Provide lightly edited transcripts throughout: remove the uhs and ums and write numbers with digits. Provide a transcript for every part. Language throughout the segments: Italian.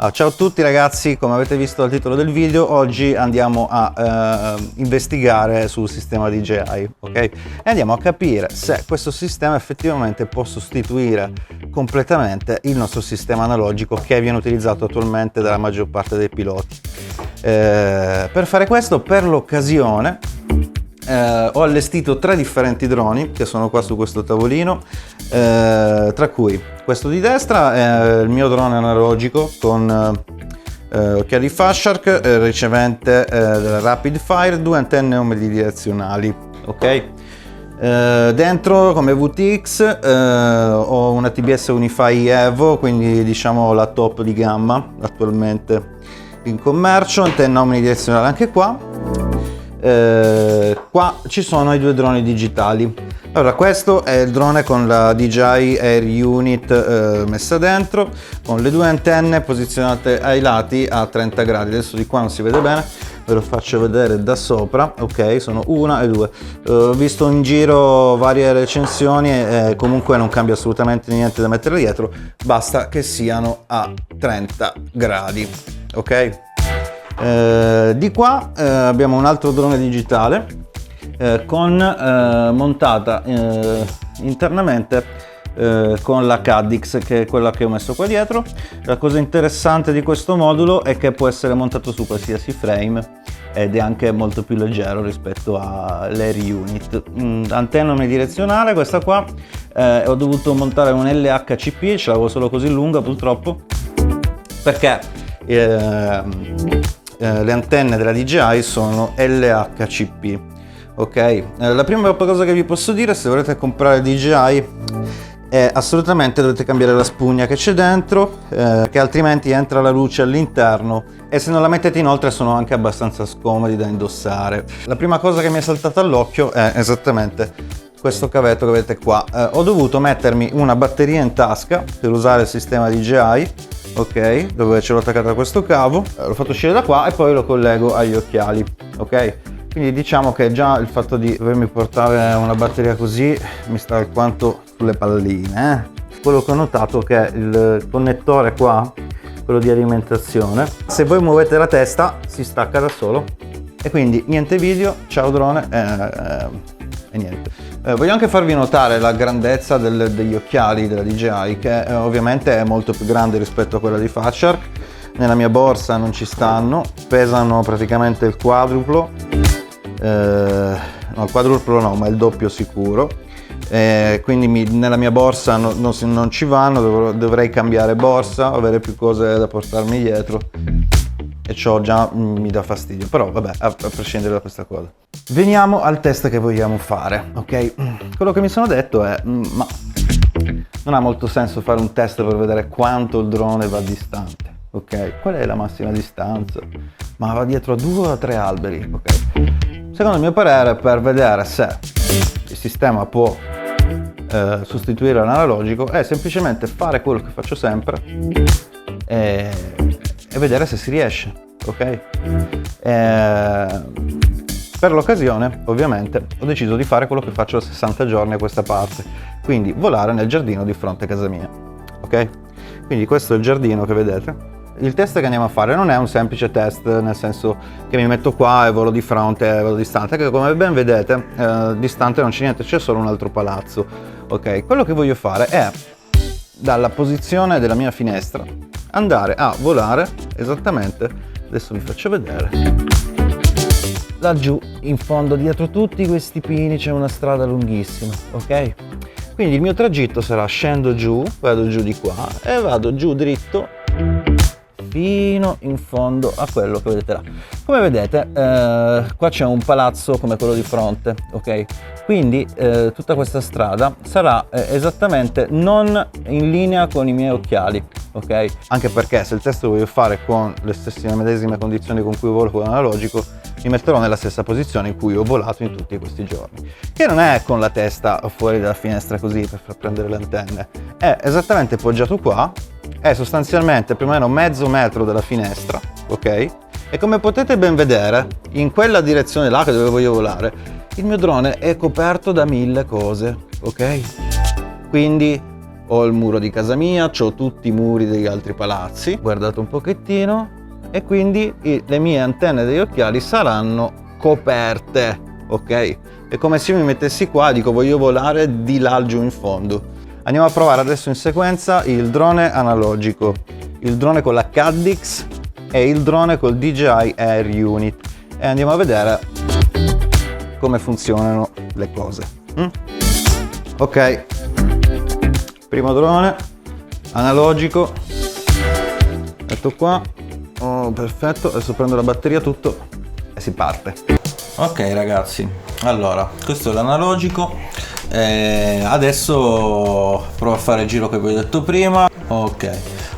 Ciao a tutti ragazzi, come avete visto dal titolo del video, oggi andiamo a investigare sul sistema DJI, ok? E andiamo a capire se questo sistema effettivamente può sostituire completamente il nostro sistema analogico che viene utilizzato attualmente dalla maggior parte dei piloti. Per fare questo, per l'occasione, ho allestito 3 differenti droni che sono qua su questo tavolino, tra cui questo di destra è il mio drone analogico con occhiali Fast-Shark, ricevente Rapid Fire, 2 antenne omnidirezionali, ok? Dentro come VTX ho una TBS Unify Evo, quindi diciamo la top di gamma attualmente in commercio, antenna omnidirezionale anche qua. Qua ci sono i 2 droni digitali. Allora, questo è il drone con la DJI Air Unit messa dentro, con le 2 antenne posizionate ai lati a 30 gradi. Adesso di qua non si vede bene, ve lo faccio vedere da sopra. Ok, sono 1 e 2. Ho visto in giro varie recensioni e comunque non cambia assolutamente niente da mettere dietro, basta che siano a 30 gradi. Ok. Di qua abbiamo un altro drone digitale con montata internamente con la Caddx, che è quella che ho messo qua dietro. La cosa interessante di questo modulo è che può essere montato su qualsiasi frame ed è anche molto più leggero rispetto all'Air Unit. Antenna omnidirezionale, questa qua, ho dovuto montare un LHCP, ce l'avevo solo così lunga purtroppo, perché le antenne della DJI sono LHCP, ok? La prima cosa che vi posso dire, se volete comprare DJI, è assolutamente dovete cambiare la spugna che c'è dentro, che altrimenti entra la luce all'interno e se non la mettete inoltre sono anche abbastanza scomodi da indossare. La prima cosa che mi è saltata all'occhio è esattamente questo cavetto che vedete qua. Ho dovuto mettermi una batteria in tasca per usare il sistema DJI, ok, dove ce l'ho attaccata a questo cavo, l'ho fatto uscire da qua e poi lo collego agli occhiali, ok? Quindi diciamo che già il fatto di dovermi portare una batteria così mi sta alquanto sulle palline. Quello che ho notato è che il connettore qua, quello di alimentazione, se voi muovete la testa si stacca da solo e quindi niente video, ciao drone e niente. Voglio anche farvi notare la grandezza degli occhiali della DJI, che ovviamente è molto più grande rispetto a quella di Fast-Shark. Nella mia borsa non ci stanno, pesano praticamente il quadruplo, no, il quadruplo no, ma il doppio sicuro, quindi nella mia borsa non ci vanno, dovrei cambiare borsa, avere più cose da portarmi dietro e ciò già mi dà fastidio, però vabbè, a prescindere da questa cosa. Veniamo al test che vogliamo fare, ok? Quello che mi sono detto è, ma non ha molto senso fare un test per vedere quanto il drone va distante, ok? Qual è la massima distanza? Ma va dietro a 2 o a 3 alberi, ok? Secondo il mio parere, per vedere se il sistema può sostituire l'analogico, è semplicemente fare quello che faccio sempre e vedere se si riesce, ok? Per l'occasione, ovviamente, ho deciso di fare quello che faccio da 60 giorni a questa parte, quindi volare nel giardino di fronte a casa mia, ok? Quindi questo è il giardino che vedete. Il test che andiamo a fare non è un semplice test, nel senso che mi metto qua e volo di fronte e volo distante, che come ben vedete, distante non c'è niente, c'è solo un altro palazzo, ok? Quello che voglio fare è, dalla posizione della mia finestra, andare a volare esattamente, adesso vi faccio vedere, laggiù in fondo dietro tutti questi pini c'è una strada lunghissima, ok? Quindi il mio tragitto sarà scendo giù, vado giù di qua e vado giù dritto fino in fondo a quello che vedete là. Come vedete qua c'è un palazzo come quello di fronte, ok? Quindi tutta questa strada sarà esattamente non in linea con i miei occhiali, ok? Anche perché se il test lo voglio fare con le stesse medesime condizioni con cui volo con l'analogico, mi metterò nella stessa posizione in cui ho volato in tutti questi giorni, che non è con la testa fuori dalla finestra così per far prendere le antenne, è esattamente poggiato qua, è sostanzialmente più o meno mezzo metro dalla finestra, ok? E come potete ben vedere, in quella direzione là che dove voglio volare, il mio drone è coperto da 1000 cose, ok? Quindi ho il muro di casa mia, ho tutti i muri degli altri palazzi, guardate un pochettino, e quindi le mie antenne degli occhiali saranno coperte, ok? È come se io mi mettessi qua e dico voglio volare di là giù in fondo. Andiamo a provare adesso in sequenza il drone analogico, il drone con la Caddx e il drone col DJI Air Unit, e andiamo a vedere come funzionano le cose. Ok, primo drone analogico, metto qua, oh perfetto, adesso prendo la batteria tutto e si parte. Ok ragazzi, allora questo è l'analogico, adesso provo a fare il giro che vi ho detto prima. Ok,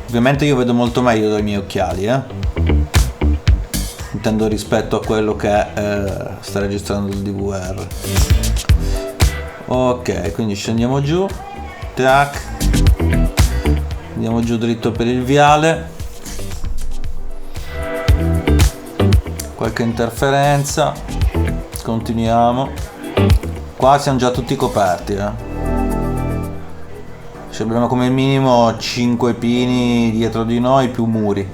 ovviamente io vedo molto meglio dai miei occhiali, intendo rispetto a quello che sta registrando il DVR. Ok, quindi scendiamo giù, tac, andiamo giù dritto per il viale, qualche interferenza, continuiamo. Qua siamo già tutti coperti, Cioè abbiamo come minimo 5 pini dietro di noi più muri.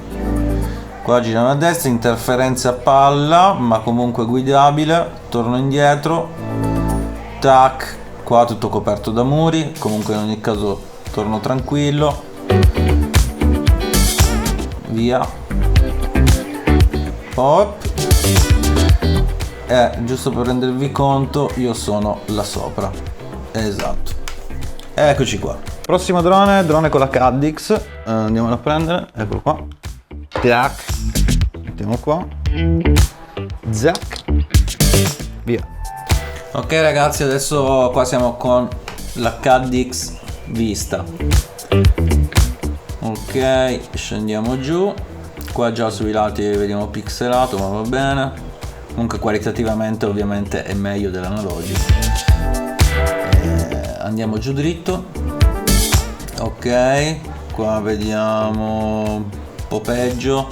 Qua giriamo a destra, interferenza a palla ma comunque guidabile, torno indietro, tac, qua tutto coperto da muri, comunque in ogni caso torno tranquillo, via, hop. Giusto per rendervi conto, io sono là sopra, esatto, eccoci qua. Prossimo drone con la Caddx, andiamo a prendere, eccolo qua, tac, mettiamo qua, zac, via. Ok ragazzi, adesso qua siamo con la Caddx vista. Ok, scendiamo giù, qua già sui lati vediamo pixelato ma va bene. Comunque qualitativamente ovviamente è meglio dell'analogico. Andiamo giù dritto. Ok, qua vediamo un po' peggio,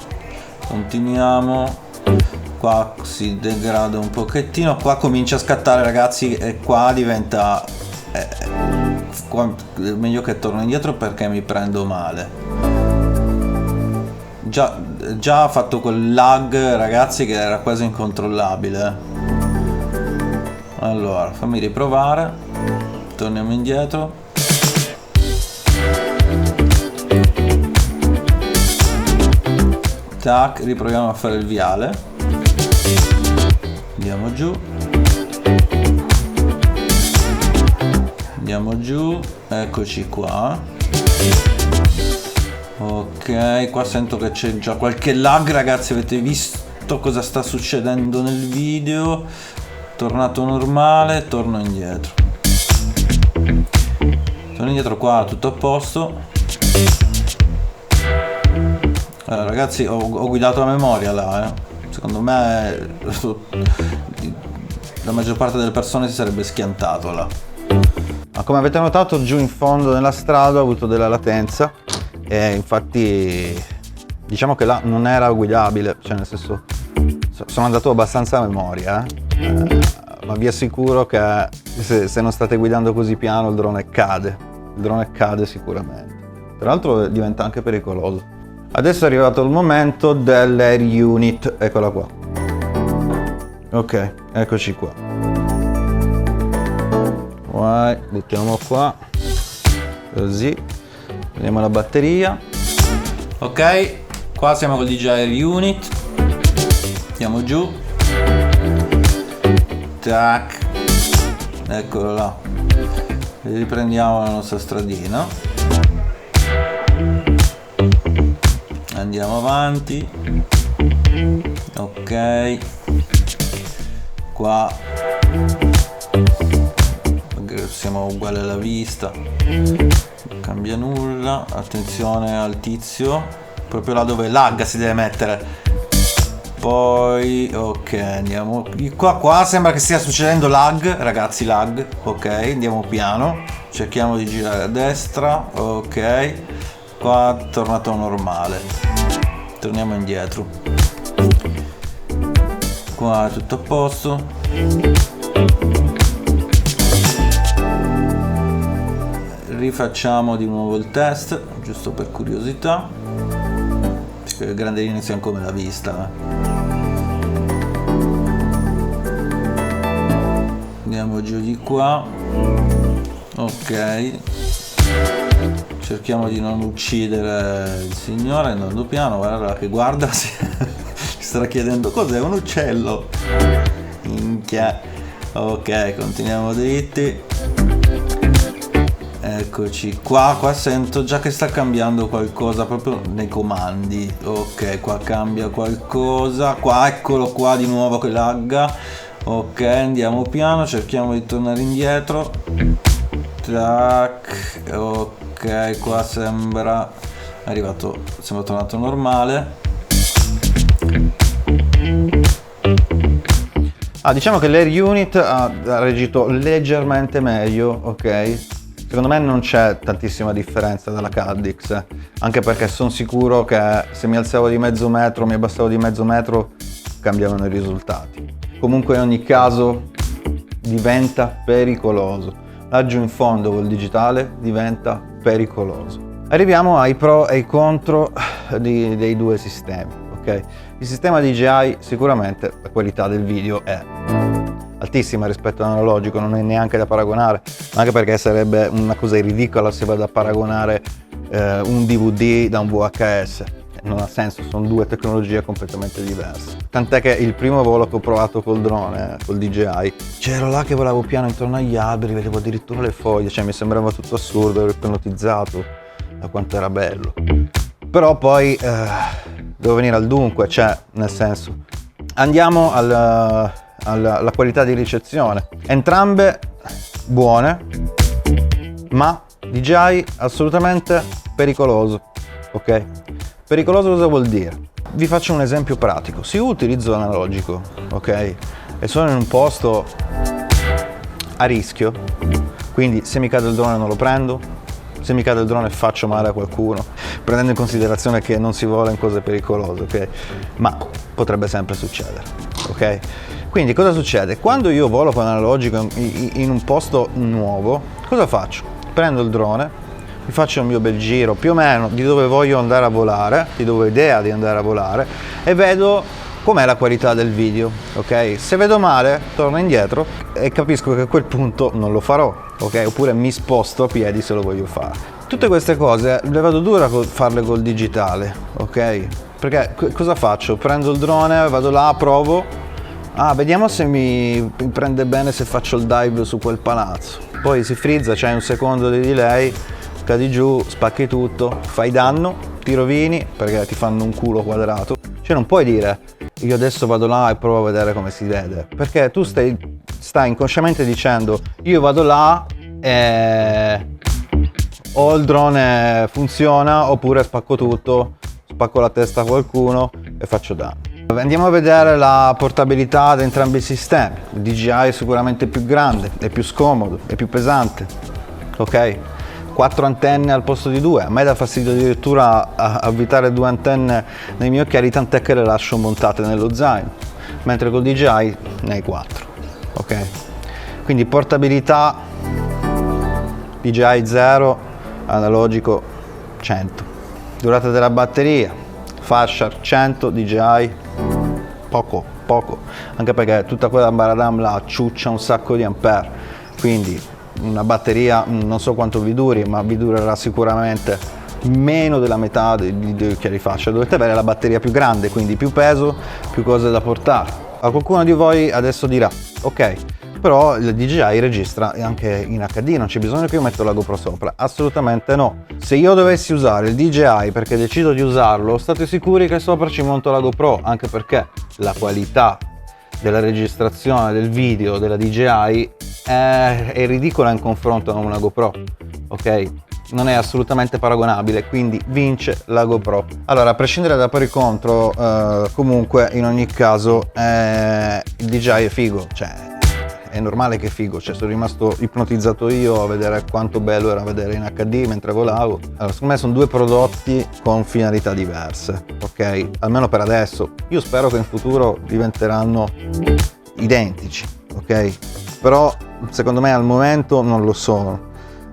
continuiamo. Qua si degrada un pochettino, qua comincia a scattare ragazzi e qua diventa meglio che torno indietro perché mi prendo male. Già ha fatto quel lag ragazzi che era quasi incontrollabile. Allora fammi riprovare, torniamo indietro, tac, riproviamo a fare il viale, andiamo giù, andiamo giù, eccoci qua. Ok, qua sento che c'è già qualche lag ragazzi, avete visto cosa sta succedendo nel video. Tornato normale, torno indietro, qua tutto a posto. Ragazzi ho guidato a memoria là, secondo me la maggior parte delle persone si sarebbe schiantato là. Ma come avete notato giù in fondo nella strada ho avuto della latenza e infatti diciamo che là non era guidabile, cioè nel senso sono andato abbastanza a memoria, ma vi assicuro che se non state guidando così piano il drone cade sicuramente. Tra l'altro diventa anche pericoloso. Adesso è arrivato il momento dell'Air Unit, eccola qua. Ok, eccoci qua. Vai, buttiamo qua, così, prendiamo la batteria. Ok, qua siamo col DJI Air Unit, andiamo giù, tac, eccolo là, e riprendiamo la nostra stradina, andiamo avanti, ok, qua siamo uguali alla vista, non cambia nulla. Attenzione al tizio, proprio là dove lag si deve mettere. Poi ok, andiamo qua sembra che stia succedendo lag ragazzi, lag. Ok, andiamo piano, cerchiamo di girare a destra. Ok, qua è tornato normale, torniamo indietro, qua è tutto a posto. Rifacciamo di nuovo il test, giusto per curiosità, perché le grandi linee siamo come la vista. Andiamo giù di qua. Ok, cerchiamo di non uccidere il signore andando piano. Guarda che guarda, si starà chiedendo cos'è un uccello. Minchia. Ok, continuiamo dritti. Eccoci qua, sento già che sta cambiando qualcosa proprio nei comandi. Ok, qua cambia qualcosa, qua eccolo qua di nuovo che lagga. Ok, andiamo piano, cerchiamo di tornare indietro. Tac. Ok, qua sembra tornato normale. Diciamo che l'Air Unit ha reagito leggermente meglio, ok? Secondo me non c'è tantissima differenza dalla Caddx, anche perché sono sicuro che se mi alzavo di mezzo metro, mi abbassavo di mezzo metro, cambiavano i risultati. Comunque in ogni caso diventa pericoloso. Laggiù in fondo col digitale diventa pericoloso. Arriviamo ai pro e ai contro dei due sistemi, ok? Il sistema DJI sicuramente la qualità del video è altissima rispetto all'analogico, non è neanche da paragonare, anche perché sarebbe una cosa ridicola se vado a paragonare un DVD da un VHS. Non ha senso, sono due tecnologie completamente diverse. Tant'è che il primo volo che ho provato col drone, col DJI, c'ero là che volavo piano intorno agli alberi, vedevo addirittura le foglie, cioè mi sembrava tutto assurdo, ero ipnotizzato da quanto era bello. Però poi devo venire al dunque, cioè nel senso, andiamo alla qualità di ricezione. Entrambe buone, ma DJI assolutamente pericoloso, ok? Pericoloso cosa vuol dire? Vi faccio un esempio pratico. Se io utilizzo l'analogico, ok? E sono in un posto a rischio, quindi se mi cade il drone non lo prendo, se mi cade il drone faccio male a qualcuno, prendendo in considerazione che non si vola in cose pericolose, ok? Ma potrebbe sempre succedere, ok? Quindi cosa succede? Quando io volo con analogico in un posto nuovo, cosa faccio? Prendo il drone, mi faccio il mio bel giro più o meno di dove voglio andare a volare, di dove ho idea di andare a volare, e vedo com'è la qualità del video, ok? Se vedo male, torno indietro e capisco che a quel punto non lo farò, ok? Oppure mi sposto a piedi se lo voglio fare. Tutte queste cose le vado dura farle col digitale, ok? Perché cosa faccio? Prendo il drone, vado là, provo, vediamo se mi prende bene se faccio il dive su quel palazzo. Poi si frizza, c'hai un secondo di delay, cadi giù, spacchi tutto, fai danno, ti rovini perché ti fanno un culo quadrato. Cioè non puoi dire io adesso vado là e provo a vedere come si vede, perché tu stai inconsciamente dicendo io vado là e o il drone funziona oppure spacco tutto, spacco la testa a qualcuno e faccio danno. Andiamo a vedere la portabilità di entrambi i sistemi. Il DJI è sicuramente più grande, è più scomodo, è più pesante, ok? 4 antenne al posto di 2, a me dà fastidio addirittura avvitare 2 antenne nei miei occhiali, tant'è che le lascio montate nello zaino, mentre col DJI ne hai 4, ok? Quindi portabilità DJI 0, analogico 100. Durata della batteria, fascia 100, DJI poco, anche perché tutta quella baradam là ciuccia un sacco di ampere, quindi una batteria non so quanto vi duri, ma vi durerà sicuramente meno della metà degli occhiali fascia. Dovete avere la batteria più grande, quindi più peso, più cose da portare. A qualcuno di voi adesso dirà ok, però il DJI registra anche in HD, non c'è bisogno che io metto la GoPro sopra. Assolutamente no. Se io dovessi usare il DJI perché decido di usarlo, state sicuri che sopra ci monto la GoPro, anche perché la qualità della registrazione del video della DJI è ridicola in confronto a una GoPro, ok? Non è assolutamente paragonabile, quindi vince la GoPro. Allora, a prescindere da per e contro, comunque in ogni caso il DJI è figo, cioè è normale che è figo, cioè sono rimasto ipnotizzato io a vedere quanto bello era vedere in HD mentre volavo. Allora, secondo me sono due prodotti con finalità diverse, ok? Almeno per adesso. Io spero che in futuro diventeranno identici, ok? Però secondo me al momento non lo sono.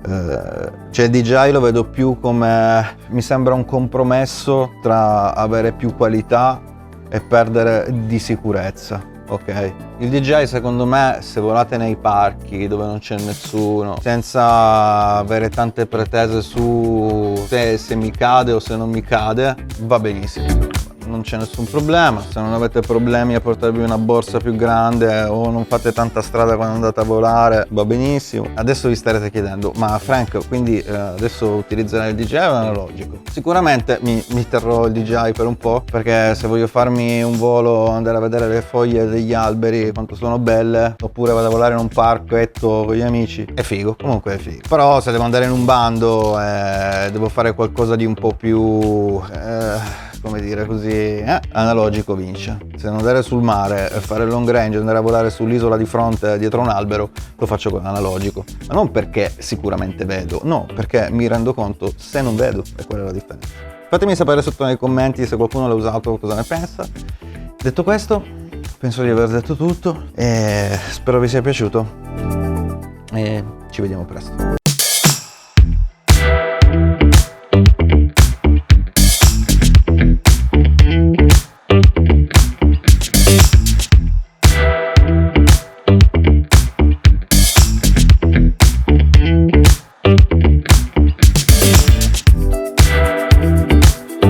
Cioè il DJI lo vedo più come, mi sembra un compromesso tra avere più qualità e perdere di sicurezza, ok? Il DJI secondo me, se volate nei parchi dove non c'è nessuno, senza avere tante pretese su se mi cade o se non mi cade, va benissimo. Non c'è nessun problema, se non avete problemi a portarvi una borsa più grande o non fate tanta strada quando andate a volare, va benissimo. Adesso vi starete chiedendo, ma Frank, quindi adesso utilizzerai il DJI o l'analogico? Sicuramente mi terrò il DJI per un po', perché se voglio farmi un volo, andare a vedere le foglie degli alberi, quanto sono belle, oppure vado a volare in un parchetto con gli amici, è figo, comunque è figo. Però se devo andare in un bando e devo fare qualcosa di un po' più... come dire così, analogico vince. Se non andare sul mare e fare long range, andare a volare sull'isola di fronte dietro un albero, lo faccio con l'analogico. Ma non perché sicuramente vedo, no, perché mi rendo conto se non vedo, e quella è la differenza. Fatemi sapere sotto nei commenti se qualcuno l'ha usato, cosa ne pensa. Detto questo, penso di aver detto tutto e spero vi sia piaciuto e ci vediamo presto.